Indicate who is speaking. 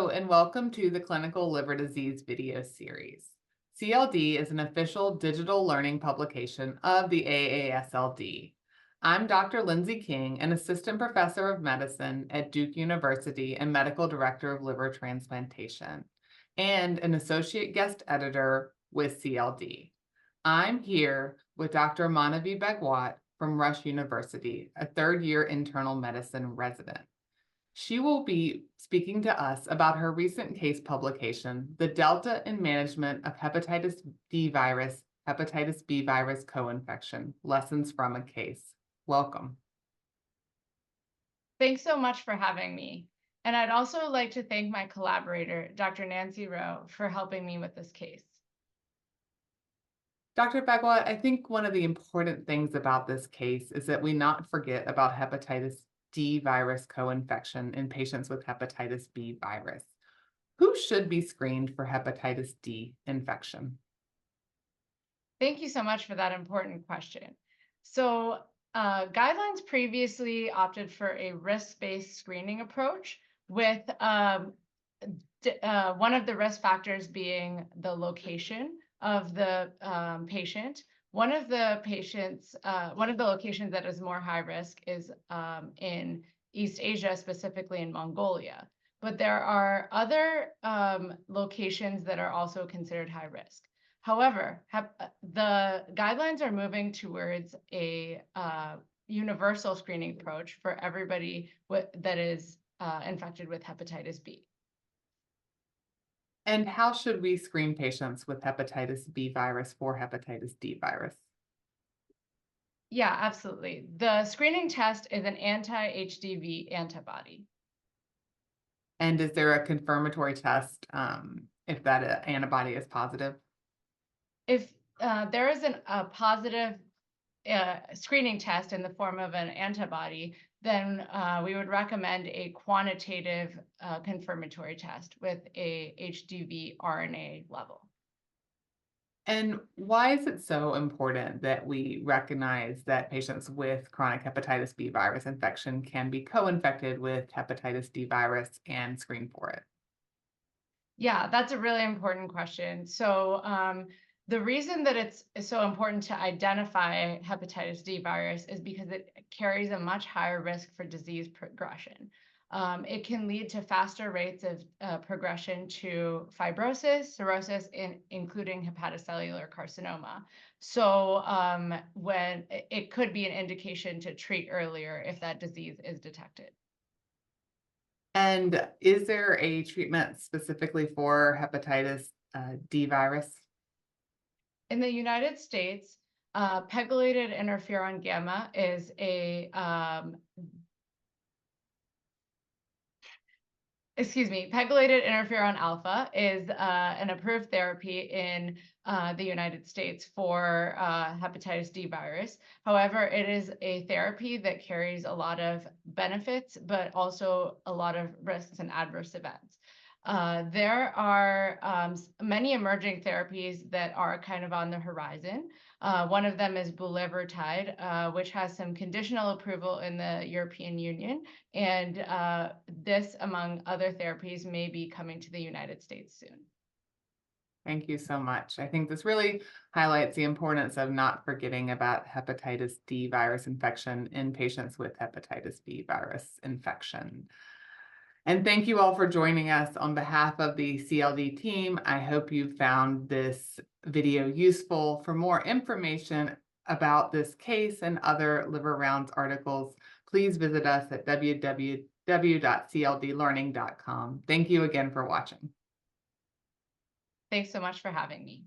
Speaker 1: and welcome to the Clinical Liver Disease video series. CLD is an official digital learning publication of the AASLD. I'm Dr. Lindsay King, an assistant professor of medicine at Duke University and medical director of liver transplantation, and an associate guest editor with CLD. I'm here with Dr. Manavi Bhagwat from Rush University, a third-year internal medicine resident. She will be speaking to us about her recent case publication, The Delta in Management of Hepatitis D Virus, Hepatitis B Virus Co-Infection, Lessons from a Case. Welcome.
Speaker 2: Thanks so much for having me. And I'd also like to thank my collaborator, Dr. Nancy Reau, for helping me with this case.
Speaker 1: Dr. Bhagwat, I think one of the important things about this case is that we not forget about hepatitis D virus co-infection in patients with hepatitis B virus. Who should be screened for hepatitis D infection?
Speaker 2: Thank you so much for that important question. So guidelines previously opted for a risk-based screening approach with one of the risk factors being the location of the patient. One of the locations that is more high risk is in East Asia, specifically in Mongolia. But there are other locations that are also considered high risk. However, the guidelines are moving towards a universal screening approach for everybody that is infected with hepatitis B.
Speaker 1: And how should we screen patients with hepatitis B virus for hepatitis D virus?
Speaker 2: Yeah, absolutely. The screening test is an anti-HDV antibody.
Speaker 1: And is there a confirmatory test if that antibody is positive?
Speaker 2: If there is a positive screening test in the form of an antibody, then we would recommend a quantitative confirmatory test with a HDV RNA level.
Speaker 1: And why is it so important that we recognize that patients with chronic hepatitis B virus infection can be co-infected with hepatitis D virus and screen for it?
Speaker 2: Yeah, that's a really important question. So the reason that it's so important to identify hepatitis D virus is because it carries a much higher risk for disease progression. It can lead to faster rates of progression to fibrosis, cirrhosis, including hepatocellular carcinoma. So when it could be an indication to treat earlier if that disease is detected.
Speaker 1: And is there a treatment specifically for hepatitis D virus?
Speaker 2: In the United States, pegylated interferon gamma is pegylated interferon alpha is an approved therapy in the United States for hepatitis D virus. However, it is a therapy that carries a lot of benefits, but also a lot of risks and adverse events. There are many emerging therapies that are kind of on the horizon. One of them is bulevirtide, which has some conditional approval in the European Union. And this, among other therapies, may be coming to the United States soon.
Speaker 1: Thank you so much. I think this really highlights the importance of not forgetting about hepatitis D virus infection in patients with hepatitis B virus infection. And thank you all for joining us on behalf of the CLD team. I hope you found this video useful. For more information about this case and other Liver Rounds articles, please visit us at www.cldlearning.com. Thank you again for watching.
Speaker 2: Thanks so much for having me.